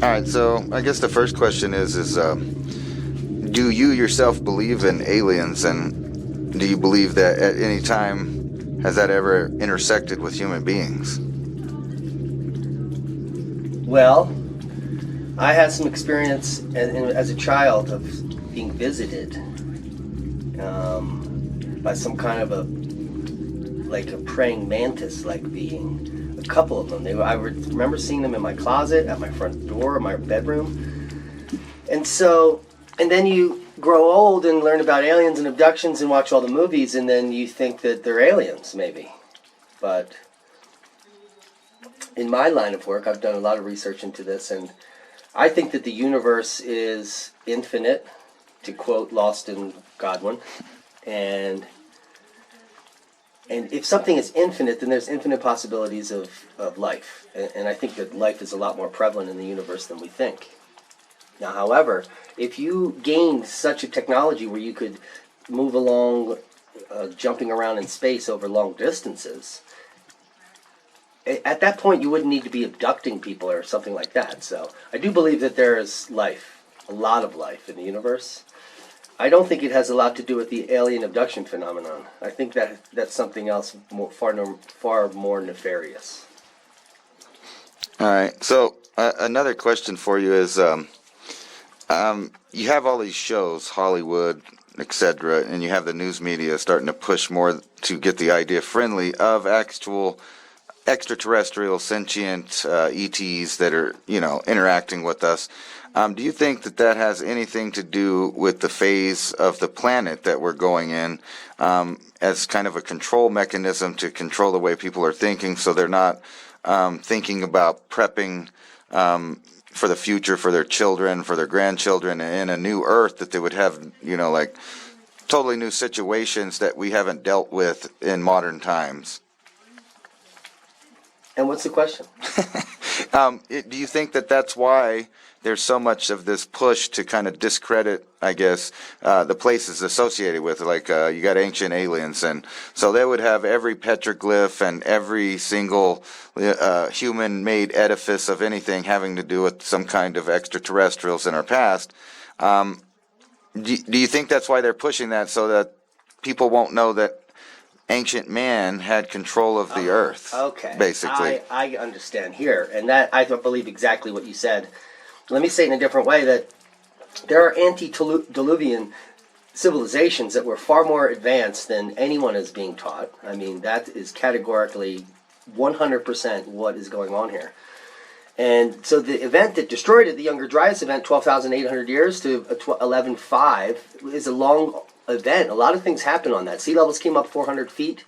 All right, so I guess the first question do you yourself believe in aliens, and do you believe that at any time has that ever intersected with human beings? Well, I had some experience as a child of being visited by some kind of a praying mantis-like being. A couple of them. I remember seeing them in my closet, at my front door, my bedroom. And then you grow old and learn about aliens and abductions and watch all the movies, and then you think that they're aliens, maybe. But in my line of work, I've done a lot of research into this, and I think that the universe is infinite, to quote Lost in Godwin, and if something is infinite, then there's infinite possibilities of life, and I think that life is a lot more prevalent in the universe than we think. Now, however, if you gained such a technology where you could move along, jumping around in space over long distances, at that point you wouldn't need to be abducting people or something like that. So I do believe that there is life, a lot of life in the universe. I don't think it has a lot to do with the alien abduction phenomenon. I think that that's something else far more nefarious. All right, so another question for you is, you have all these shows, Hollywood, etc., and you have the news media starting to push more to get the idea friendly of actual extraterrestrial sentient ETs that are, interacting with us. Do you think that that has anything to do with the phase of the planet that we're going in, as kind of a control mechanism to control the way people are thinking, so they're not thinking about prepping for the future, for their children, for their grandchildren, in a new Earth, that they would have, like totally new situations that we haven't dealt with in modern times? And what's the question? Do you think that that's why there's so much of this push to kind of discredit, I guess, the places associated with it? Like, you got ancient aliens, and so they would have every petroglyph and every single human-made edifice of anything having to do with some kind of extraterrestrials in our past. Do you think that's why they're pushing that, so that people won't know that ancient man had control of the earth? Okay. Basically. I understand here, and that I don't believe exactly what you said. Let me say it in a different way, that there are antediluvian civilizations that were far more advanced than anyone is being taught. I mean, that is categorically 100% what is going on here. And so the event that destroyed it, the Younger Dryas event, 12,800 years to 11.5, is a long event. A lot of things happen on that. Sea levels came up 400 feet,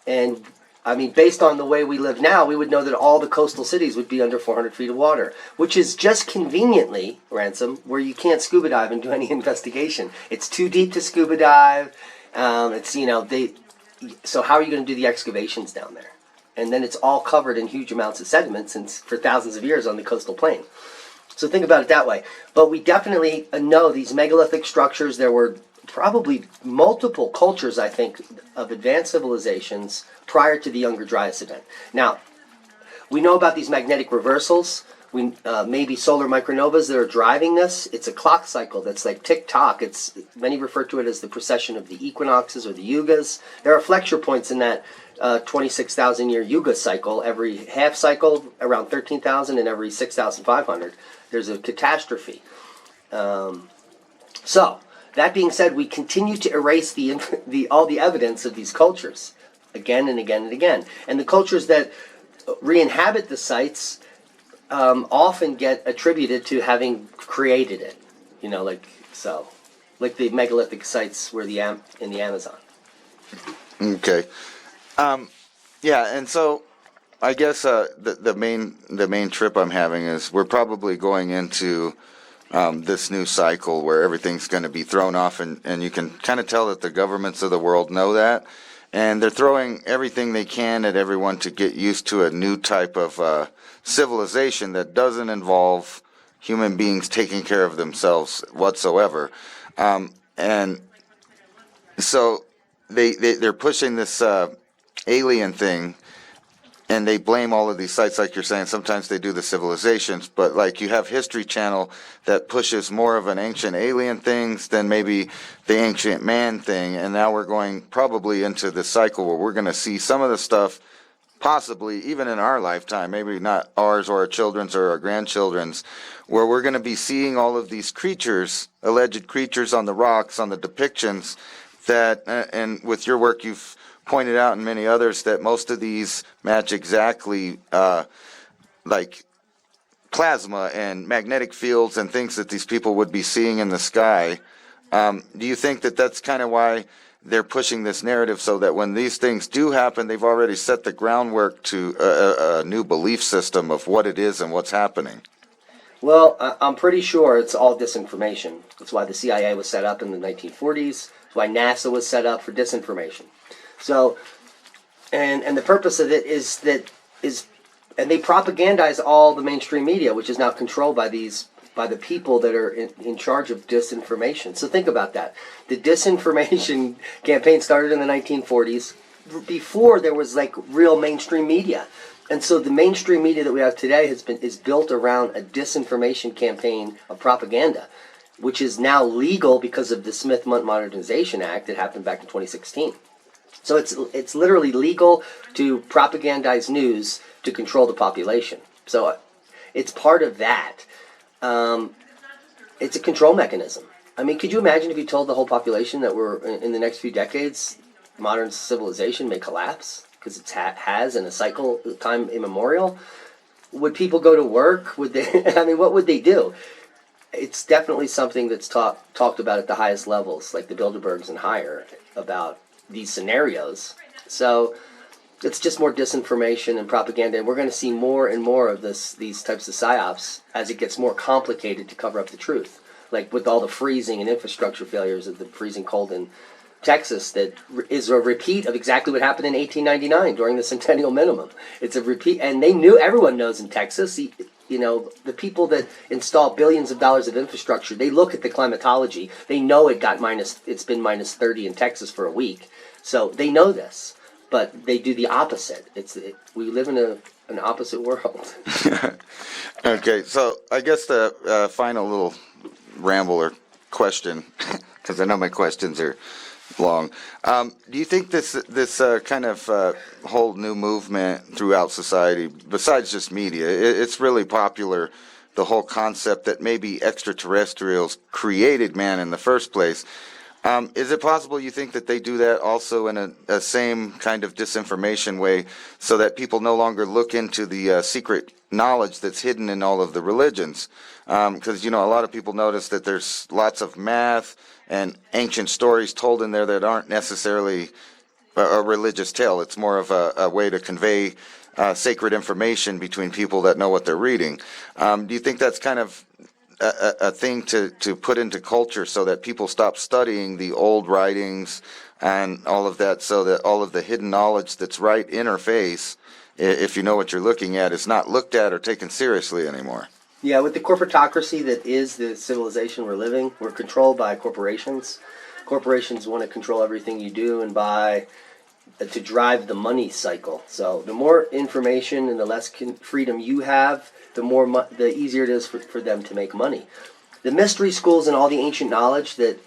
and I mean, based on the way we live now, we would know that all the coastal cities would be under 400 feet of water, which is just conveniently, Ransom, where you can't scuba dive and do any investigation. It's too deep to scuba dive. So how are you going to do the excavations down there? And then it's all covered in huge amounts of sediment for thousands of years on the coastal plain. So think about it that way. But we definitely know these megalithic structures. There were probably multiple cultures, I think, of advanced civilizations prior to the Younger Dryas event. Now, we know about these magnetic reversals. Maybe solar micronovas that are driving this. It's a clock cycle that's like tick-tock. Many refer to it as the precession of the equinoxes or the yugas. There are flexure points in that 26,000-year yuga cycle. Every half cycle, around 13,000, and every 6,500, there's a catastrophe. So, that being said, we continue to erase all the evidence of these cultures again and again and again. And the cultures that re-inhabit the sites often get attributed to having created it. Like the megalithic sites were in the Amazon. Okay. Yeah, and so I guess the main trip I'm having is we're probably going into this new cycle where everything's going to be thrown off, and you can kind of tell that the governments of the world know that, and they're throwing everything they can at everyone to get used to a new type of civilization that doesn't involve human beings taking care of themselves whatsoever. And so they're pushing this alien thing, and they blame all of these sites, like you're saying. Sometimes they do the civilizations, but like you have History Channel that pushes more of an ancient alien things than maybe the ancient man thing, and now we're going probably into the cycle where we're going to see some of the stuff possibly even in our lifetime, maybe not ours or our children's or our grandchildren's, where we're going to be seeing all of these creatures, alleged creatures on the rocks, on the depictions that, and with your work you've pointed out and many others, that most of these match exactly like plasma and magnetic fields and things that these people would be seeing in the sky. Do you think that that's kind of why they're pushing this narrative, so that when these things do happen, they've already set the groundwork to a new belief system of what it is and what's happening? Well, I'm pretty sure it's all disinformation. That's why the CIA was set up in the 1940s. That's why NASA was set up, for disinformation. So, and the purpose of it is and they propagandize all the mainstream media, which is now controlled by the people that are in charge of disinformation. So think about that. The disinformation campaign started in the 1940s, before there was like real mainstream media. And so the mainstream media that we have today is built around a disinformation campaign of propaganda, which is now legal because of the Smith Modernization Act that happened back in 2016. So it's literally legal to propagandize news to control the population. So it's part of that. It's a control mechanism. I mean, could you imagine if you told the whole population that we're in the next few decades, modern civilization may collapse because it has in a cycle time immemorial? Would people go to work? Would they? I mean, what would they do? It's definitely something that's talked about at the highest levels, like the Bilderbergs and higher, about these scenarios. So it's just more disinformation and propaganda, and we're going to see more and more of these types of psyops as it gets more complicated to cover up the truth. Like with all the freezing and infrastructure failures of the freezing cold in Texas, that is a repeat of exactly what happened in 1899 during the Centennial Minimum. It's a repeat, and everyone knows in Texas, you know, the people that install billions of dollars of infrastructure, they look at the climatology. They know it's been minus 30 in Texas for a week. So they know this. But they do the opposite. We live in an opposite world. Okay, so I guess the final little ramble or question, because I know my questions are long. Do you think this kind of whole new movement throughout society, besides just media, it's really popular, the whole concept that maybe extraterrestrials created man in the first place? Is it possible you think that they do that also in a same kind of disinformation way, so that people no longer look into the secret knowledge that's hidden in all of the religions? Because, you know, a lot of people notice that there's lots of math and ancient stories told in there that aren't necessarily a religious tale. It's more of a way to convey sacred information between people that know what they're reading. Do you think that's kind of a thing to put into culture, so that people stop studying the old writings and all of that, so that all of the hidden knowledge that's right in our face, if you know what you're looking at, is not looked at or taken seriously anymore? Yeah, with the corporatocracy that is the civilization we're living, we're controlled by corporations. Corporations want to control everything you do and buy to drive the money cycle. So the more information and the less freedom you have, the easier it is for them to make money. The mystery schools and all the ancient knowledge that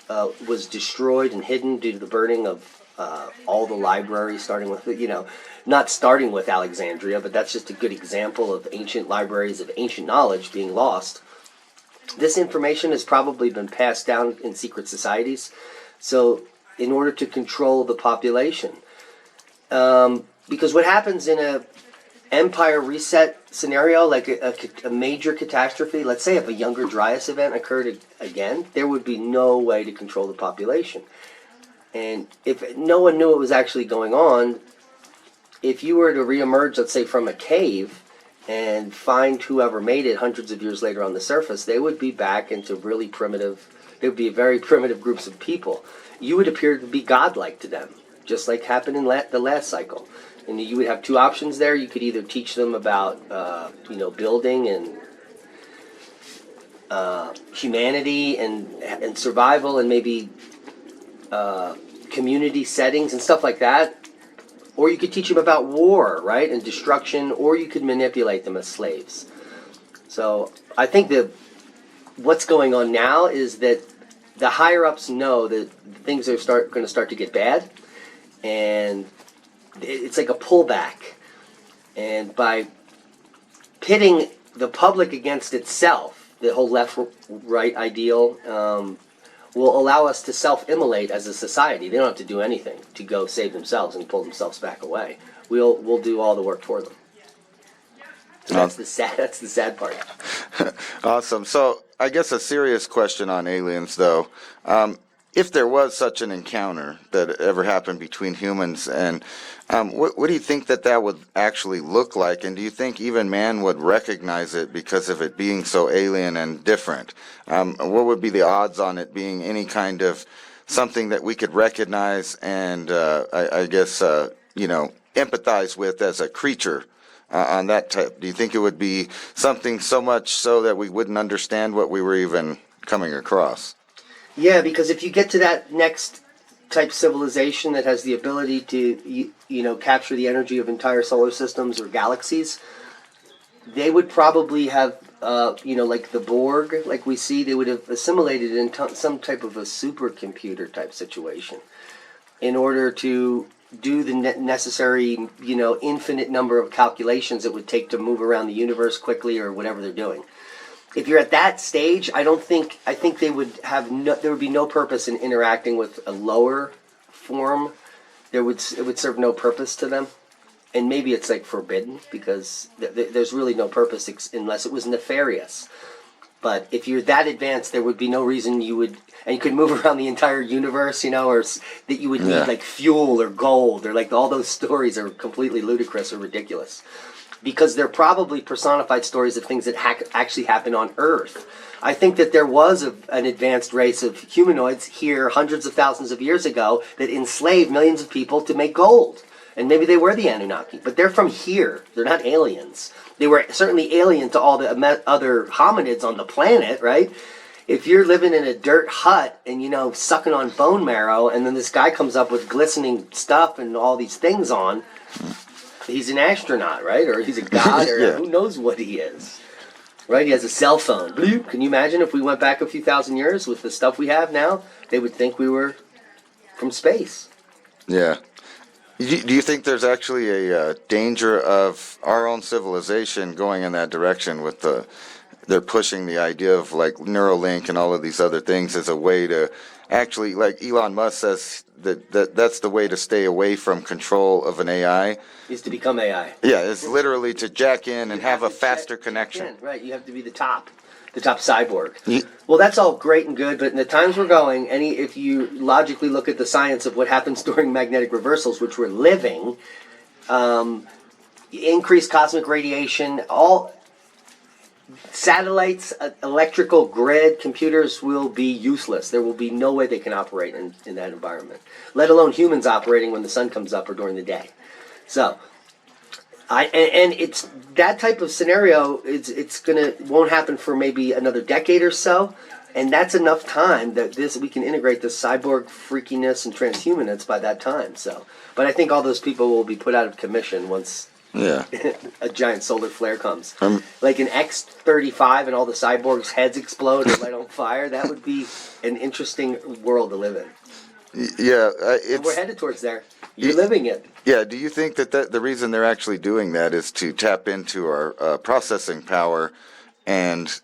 was destroyed and hidden due to the burning of all the libraries, starting with, not starting with Alexandria, but that's just a good example of ancient libraries of ancient knowledge being lost. This information has probably been passed down in secret societies, so in order to control the population. Because what happens in a empire reset scenario, like a major catastrophe, let's say if a Younger Dryas event occurred again, there would be no way to control the population. And if no one knew what was actually going on, if you were to reemerge, let's say, from a cave and find whoever made it hundreds of years later on the surface, they would be back into really primitive, they would be very primitive groups of people. You would appear to be godlike to them, just like happened in the last cycle. And you would have two options there. You could either teach them about, building and humanity and survival and maybe community settings and stuff like that, Or you could teach them about war, right, and destruction, or you could manipulate them as slaves. So I think that what's going on now is that the higher-ups know that things are going to start to get bad, and it's like a pullback. And by pitting the public against itself, the whole left-right ideal will allow us to self-immolate as a society. They don't have to do anything to go save themselves and pull themselves back away. We'll do all the work for them. And that's the sad part. Awesome. So I guess a serious question on aliens, though. If there was such an encounter that ever happened between humans, and what do you think that would actually look like? And do you think even man would recognize it because of it being so alien and different? What would be the odds on it being any kind of something that we could recognize and, I guess, empathize with as a creature? On that type, do you think it would be something so much so that we wouldn't understand what we were even coming across? Yeah, because if you get to that next type civilization that has the ability to, capture the energy of entire solar systems or galaxies, they would probably have, like the Borg, like we see, they would have assimilated in some type of a supercomputer type situation in order to do the necessary, infinite number of calculations it would take to move around the universe quickly or whatever they're doing. If you're at that stage, I think they would have there would be no purpose in interacting with a lower form. It would serve no purpose to them. And maybe it's like forbidden because there's really no purpose unless it was nefarious. But if you're that advanced, there would be no reason you could move around the entire universe, or that you would need like fuel or gold, or like all those stories are completely ludicrous or ridiculous. Because they're probably personified stories of things that actually happen on Earth. I think that there was an advanced race of humanoids here hundreds of thousands of years ago that enslaved millions of people to make gold. And maybe they were the Anunnaki, but they're from here. They're not aliens. They were certainly alien to all the other hominids on the planet, right? If you're living in a dirt hut and, sucking on bone marrow, and then this guy comes up with glistening stuff and all these things on, he's an astronaut, right? Or he's a god, or who knows what he is, right? He has a cell phone. Bloop. Can you imagine if we went back a few thousand years with the stuff we have now? They would think we were from space. Yeah. Do you think there's actually a danger of our own civilization going in that direction with they're pushing the idea of like Neuralink and all of these other things as a way to actually, like Elon Musk says, that's the way to stay away from control of an AI. Is to become AI. Yeah, it's literally to jack in and have a faster connection. Right, you have to be the top cyborg. Well, that's all great and good, but in the times we're going, if you logically look at the science of what happens during magnetic reversals, which we're living, increased cosmic radiation, all satellites, electrical grid, computers will be useless. There will be no way they can operate in that environment, let alone humans operating when the sun comes up or during the day. So, and it's that type of scenario. It's won't happen for maybe another decade or so, and that's enough time that we can integrate the cyborg freakiness and transhumanists by that time. So, but I think all those people will be put out of commission once a giant solar flare comes, like an X-35, and all the cyborgs' heads explode and light on fire. That would be an interesting world to live in. Yeah, and we're headed towards there. You're living it. Yeah, do you think that the reason they're actually doing that is to tap into our processing power, and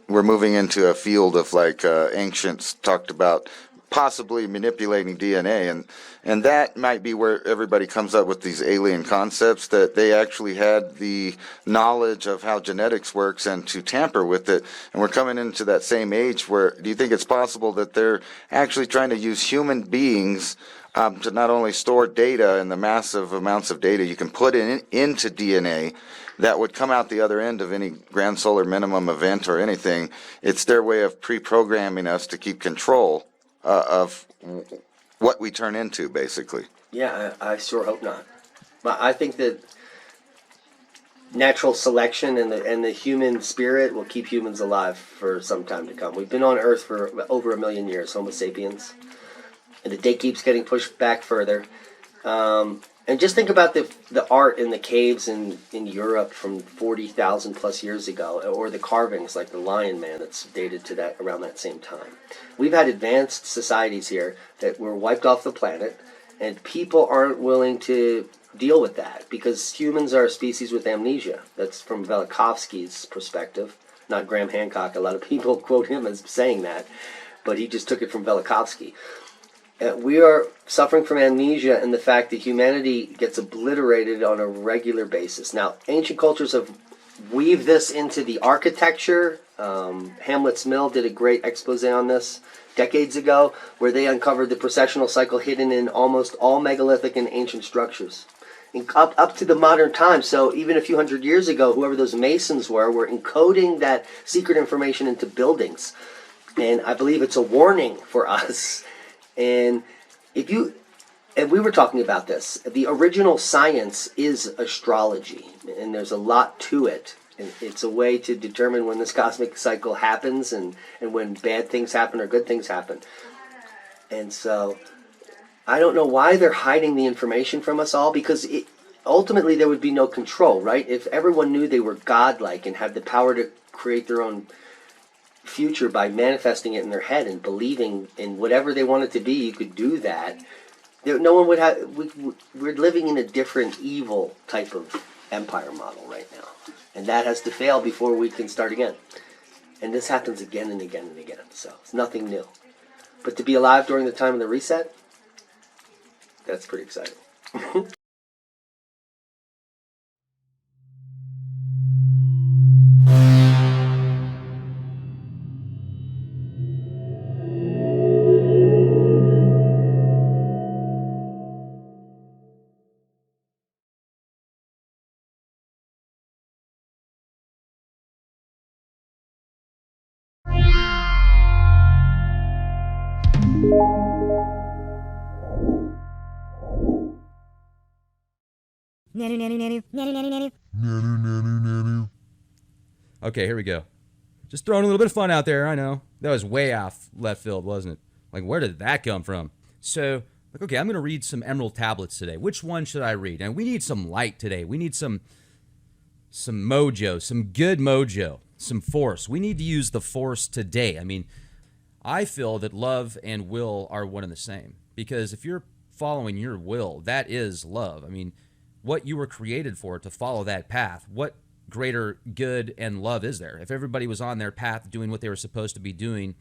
we're moving into a field of like ancients talked about possibly manipulating DNA, and that might be where everybody comes up with these alien concepts, that they actually had the knowledge of how genetics works and to tamper with it, and we're coming into that same age where, do you think it's possible that they're actually trying to use human beings to not only store data and the massive amounts of data you can put into DNA that would come out the other end of any grand solar minimum event or anything? It's their way of pre-programming us to keep control of what we turn into, basically. Yeah, I sure hope not. But I think that natural selection and the human spirit will keep humans alive for some time to come. We've been on Earth for over 1 million years, Homo sapiens, and the date keeps getting pushed back further. And just think about the art in the caves in Europe from 40,000 plus years ago, or the carvings like the Lion Man that's dated to that around that same time. We've had advanced societies here that were wiped off the planet, and people aren't willing to deal with that because humans are a species with amnesia. That's from Velikovsky's perspective, not Graham Hancock. A lot of people quote him as saying that, but he just took it from Velikovsky. We are suffering from amnesia and the fact that humanity gets obliterated on a regular basis. Now, ancient cultures have weaved this into the architecture. Hamlet's Mill did a great expose on this decades ago, where they uncovered the processional cycle hidden in almost all megalithic and ancient structures. Up to the modern time, so even a few hundred years ago, whoever those masons were encoding that secret information into buildings. And I believe it's a warning for us. And we were talking about this, the original science is astrology, and there's a lot to it. And it's a way to determine when this cosmic cycle happens and when bad things happen or good things happen. And so I don't know why they're hiding the information from us all, because ultimately there would be no control, right? If everyone knew they were godlike and had the power to create their own future by manifesting it in their head and believing in whatever they want it to be, you could do that. No one would have. We're living in a different evil type of empire model right now, and that has to fail before we can start again. And this happens again and again and again. So it's nothing new. But to be alive during the time of the reset, that's pretty exciting. Okay, here we go. Just throwing a little bit of fun out there, I know. That was way off left field, wasn't it? Like, where did that come from? So, like, okay, I'm going to read some Emerald Tablets today. Which one should I read? And we need some light today. We need some mojo, some good mojo, some force. We need to use the force today. I mean, I feel that love and will are one and the same. Because if you're following your will, that is love. I mean, what you were created for, to follow that path, what greater good and love is there? If everybody was on their path doing what they were supposed to be doing,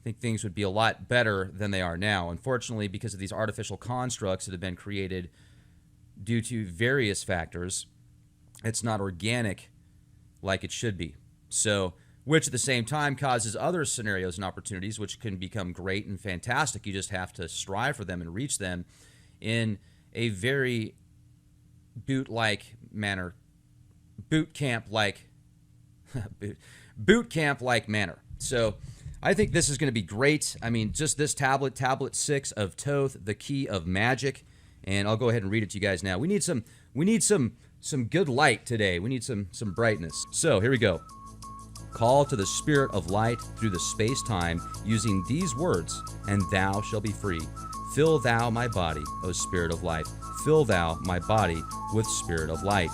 I think things would be a lot better than they are now. Unfortunately, because of these artificial constructs that have been created due to various factors, it's not organic like it should be. So, which at the same time causes other scenarios and opportunities which can become great and fantastic. You just have to strive for them and reach them in a very boot-like manner. Boot camp-like manner. So I think this is going to be great. I mean, just this tablet 6 of Thoth, the key of magic, and I'll go ahead and read it to you guys now. We need some good light today. We need some brightness. So here we go. Call to the spirit of light through the space-time using these words, and thou shalt be free. Fill thou my body, O spirit of life. Fill thou my body with spirit of light.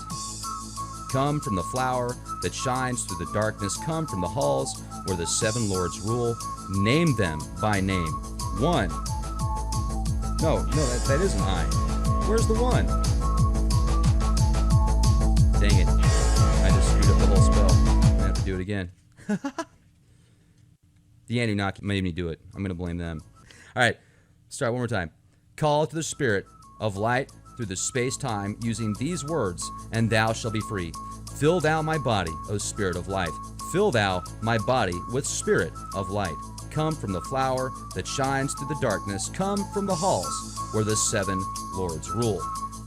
Come from the flower that shines through the darkness. Come from the halls where the 7 lords rule. Name them by name. 1. No, that isn't I. Where's the 1? Dang it. I just screwed up the whole spell. I'm going to have to do it again. The Anunnaki made me do it. I'm going to blame them. All right. Start one more time. Call to the spirit of light through the space-time using these words, and thou shalt be free. Fill thou my body, O spirit of life. Fill thou my body with spirit of light. Come from the flower that shines through the darkness. Come from the halls where the 7 lords rule.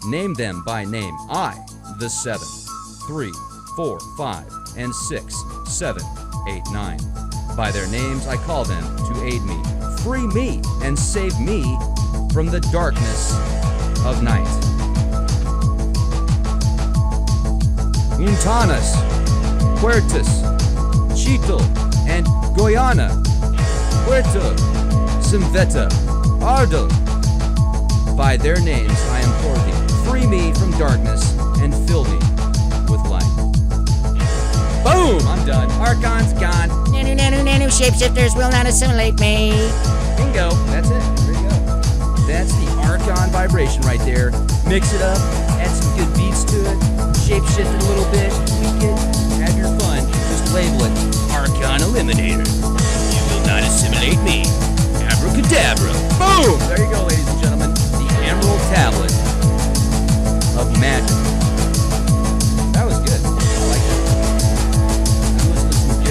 Name them by name. I, the 7, 3, 4, 5, and 6, 7, 8, 9. By their names I call them to aid me. Free me and save me from the darkness of night. Untanas, Puertas, Chital, and Guyana, Puerto, Simveta, Ardo. By their names I implore thee, free me from darkness and fill me with light. Boom! I'm done. Archon's gone. Nanu, nanu, nanu, shapeshifters will not assimilate me. Bingo. That's it. There you go. That's the Archon vibration right there. Mix it up, add some good beats to it, shapeshift it a little bit, tweak it, have your fun. Just label it Archon Eliminator. You will not assimilate me. Abracadabra. Boom! There you go, ladies and gentlemen. The Emerald Tablet of Magic. That was good. I like it. I'm listening to some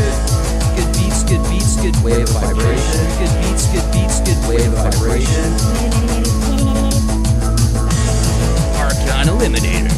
good beats, good wave of vibration. Good beats, good wave of vibration. Archon Eliminator.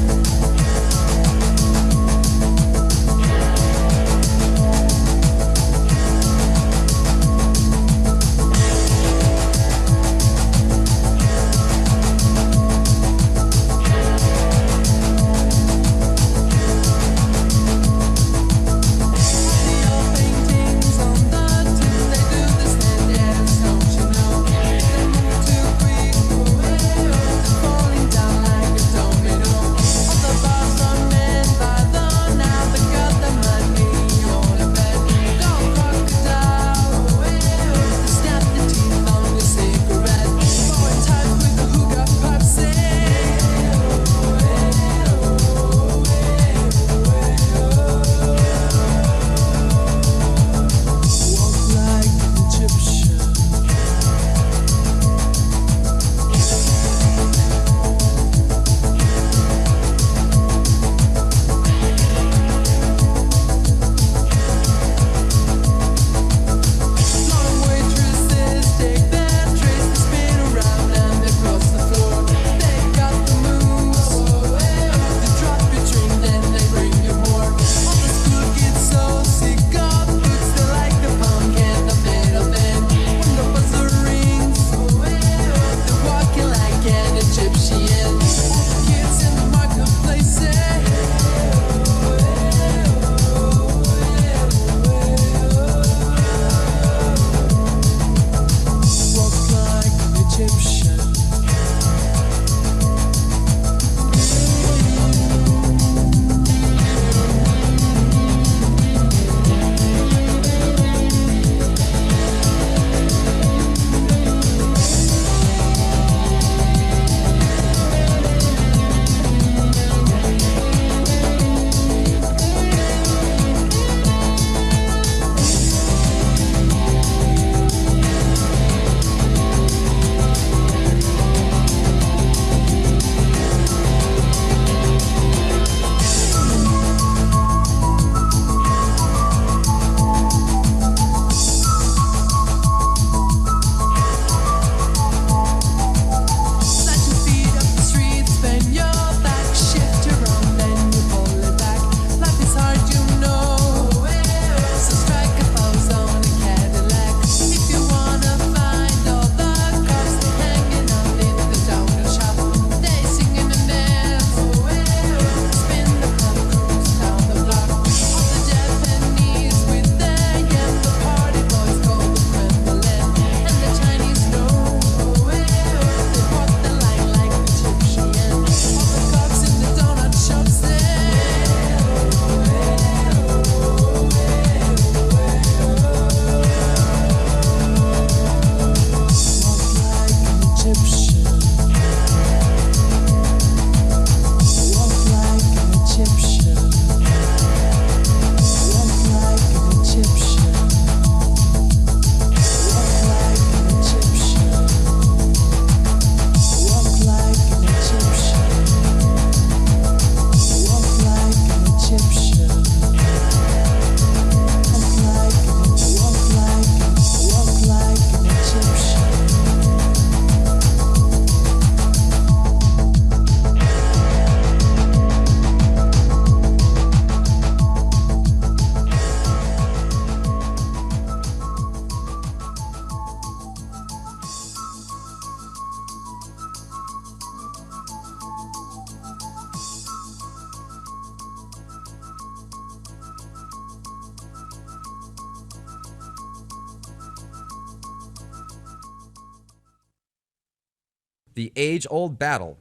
The age-old battle,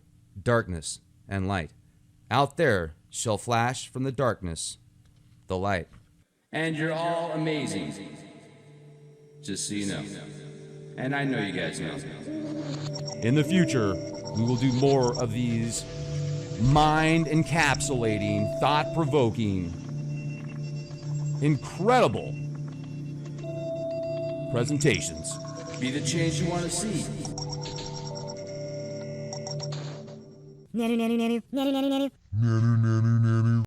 darkness and light. Out there shall flash from the darkness the light. And you're all amazing. Just so you know. And I know you guys know. In the future, we will do more of these mind-encapsulating, thought-provoking, incredible presentations. Be the change you want to see. Nanu, nanu, nanu, nanu, nanu, nanu.